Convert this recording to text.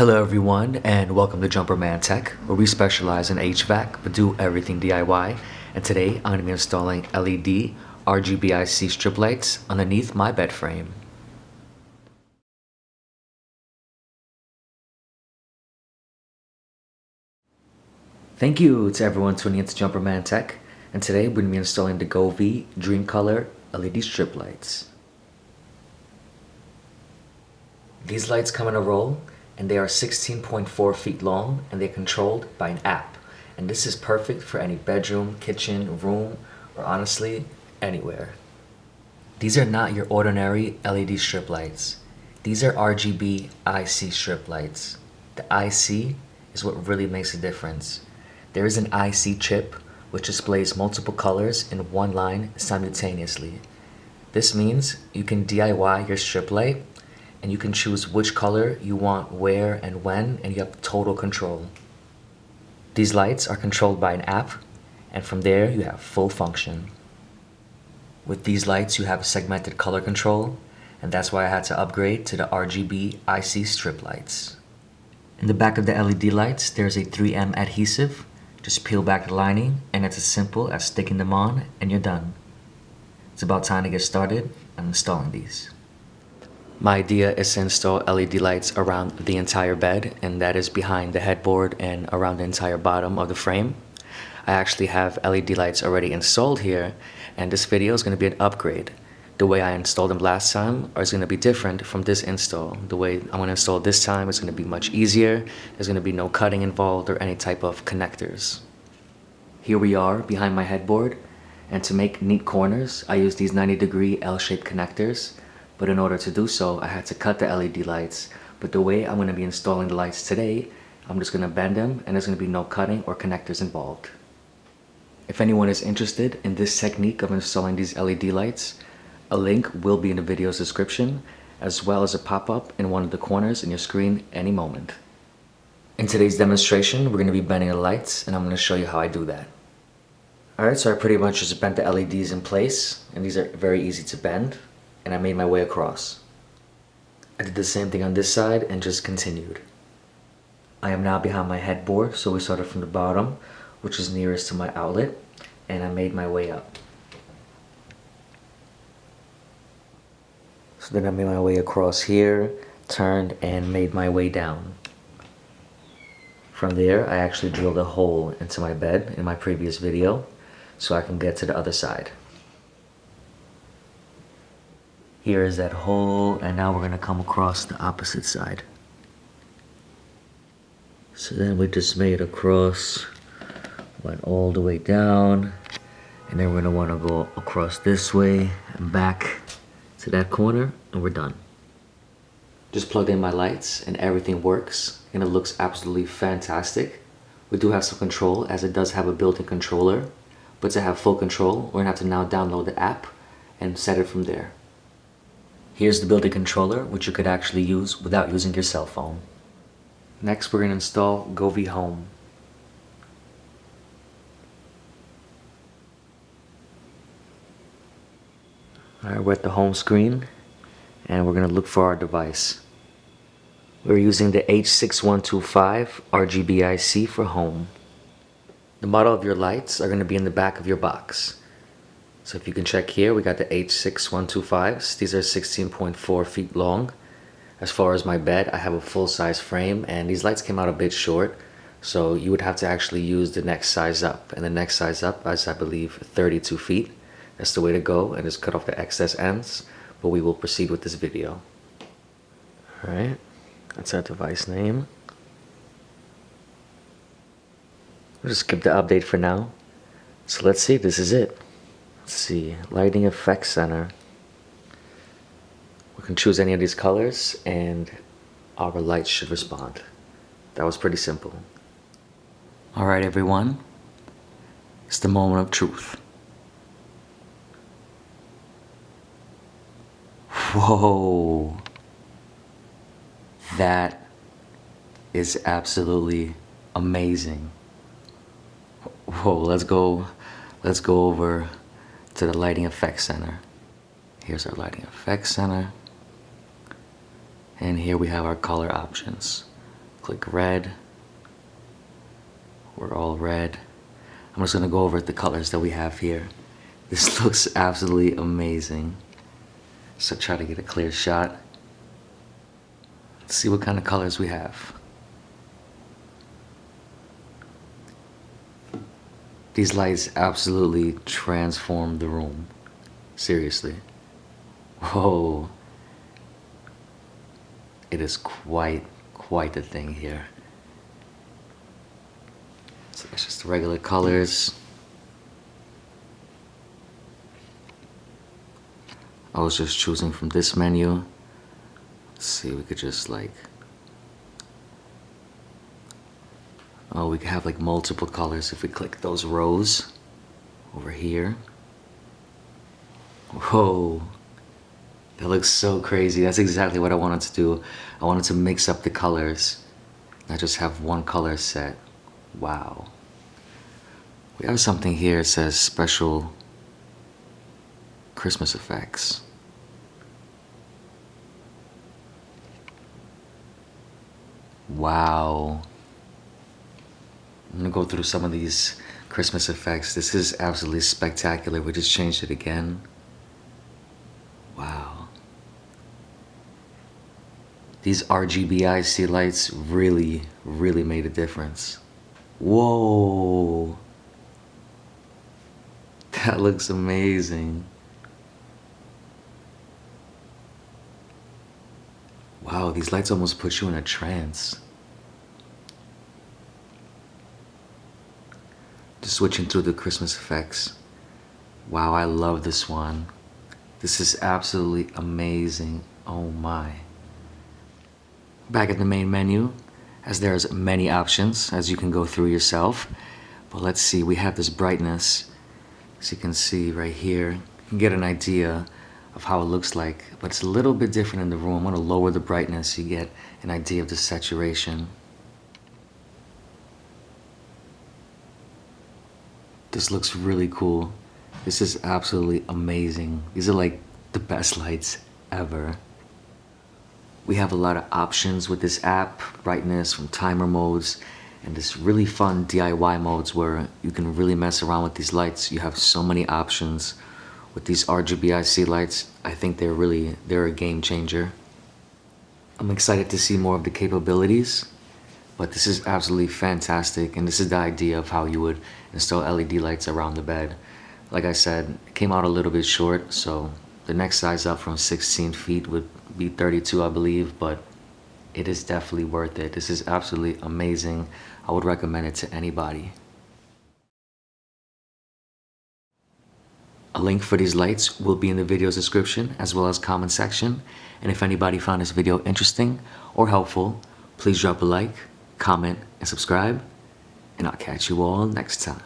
Hello everyone and welcome to Jumperman Tech, where we specialize in HVAC but do everything DIY. And today I'm going to be installing LED RGBIC strip lights underneath my bed frame. Thank you to everyone tuning into Jumperman Tech, and today we're going to be installing the Govee Dream Color LED strip lights. These lights come in a roll, and they are 16.4 feet long, and they're controlled by an app. And this is perfect for any bedroom, kitchen, room, or honestly, anywhere. These are not your ordinary LED strip lights. These are RGBIC strip lights. The IC is what really makes a difference. There is an IC chip which displays multiple colors in one line simultaneously. This means you can DIY your strip light and you can choose which color you want where and when, and you have total control. These lights are controlled by an app, and from there you have full function. With these lights you have segmented color control, and that's why I had to upgrade to the RGBIC strip lights. In the back of the LED lights there's a 3M adhesive. Just peel back the lining and it's as simple as sticking them on and you're done. It's about time to get started on installing these. My idea is to install LED lights around the entire bed, and that is behind the headboard and around the entire bottom of the frame. I actually have LED lights already installed here, and this video is going to be an upgrade. The way I installed them last time is going to be different from this install. The way I'm going to install this time is going to be much easier. There's going to be no cutting involved or any type of connectors. Here we are behind my headboard, and to make neat corners I use these 90-degree L-shaped connectors. But in order to do so, I had to cut the LED lights. But the way I'm going to be installing the lights today, I'm just going to bend them and there's going to be no cutting or connectors involved. If anyone is interested in this technique of installing these LED lights, a link will be in the video's description, as well as a pop-up in one of the corners in your screen any moment. In today's demonstration, we're going to be bending the lights, and I'm going to show you how I do that. Alright, so I pretty much just bent the LEDs in place, and these are very easy to bend, and I made my way across. I did the same thing on this side and just continued. I am now behind my headboard, so we started from the bottom, which is nearest to my outlet, and I made my way up. So then I made my way across here, turned, and made my way down. From there, I actually drilled a hole into my bed in my previous video, so I can get to the other side. Here is that hole, and now we're going to come across the opposite side. So then we just made across, went all the way down, and then we're going to want to go across this way and back to that corner, and we're done. Just plugged in my lights and everything works, and it looks absolutely fantastic. We do have some control, as it does have a built-in controller, but to have full control, we're going to have to now download the app and set it from there. Here's the built-in controller, which you could actually use without using your cell phone. Next, we're going to install Govi Home. Alright, we're at the home screen, and we're going to look for our device. We're using the H6125 RGBIC for home. The model of your lights are going to be in the back of your box. So if you can check here, we got the H6125s. These are 16.4 feet long. As far as my bed, I have a full-size frame, and these lights came out a bit short, so you would have to actually use the next size up. And the next size up is, I believe, 32 feet. That's the way to go, and just cut off the excess ends, but we will proceed with this video. Alright, that's our device name. We'll just skip the update for now. So let's see, this is it. Let's see, lighting effects center. We can choose any of these colors and our lights should respond. That was pretty simple. Alright everyone, it's the moment of truth. Whoa, that is absolutely amazing. Whoa, let's go over to the lighting effects center. Here's our lighting effects center, and here we have our color options. Click red. We're all red. I'm just gonna go over the colors that we have here. This looks absolutely amazing. So try to get a clear shot. Let's see what kind of colors we have. These lights absolutely transform the room. Seriously. Whoa. It is quite the thing here. So that's just the regular colors. I was just choosing from this menu. Let's see, we could just like, oh, we could have like multiple colors if we click those rows over here. Whoa, that looks so crazy. That's exactly what I wanted to do. I wanted to mix up the colors, not just have one color set. Wow. We have something here, it says special Christmas effects. Wow. I'm gonna go through some of these Christmas effects. This is absolutely spectacular. We just changed it again. Wow. These RGBIC lights really made a difference. Whoa. That looks amazing. Wow, these lights almost put you in a trance. Just switching through the Christmas effects. Wow, I love this one. This is absolutely amazing. Oh my. Back at the main menu, as there's many options as you can go through yourself. But let's see, we have this brightness. As you can see right here, you can get an idea of how it looks like, but it's a little bit different in the room. I'm gonna lower the brightness so you get an idea of the saturation. This looks really cool. This is absolutely amazing. These are like the best lights ever. We have a lot of options with this app, brightness from timer modes, and this really fun DIY modes where you can really mess around with these lights. You have so many options with these RGBIC lights. I think they're a game changer. I'm excited to see more of the capabilities, but this is absolutely fantastic, and this is the idea of how you would install LED lights around the bed. Like I said, it came out a little bit short, so the next size up from 16 feet would be 32, I believe, but it is definitely worth it. This is absolutely amazing. I would recommend it to anybody. A link for these lights will be in the video's description as well as comment section. And if anybody found this video interesting or helpful, please drop a like, comment, and subscribe. And I'll catch you all next time.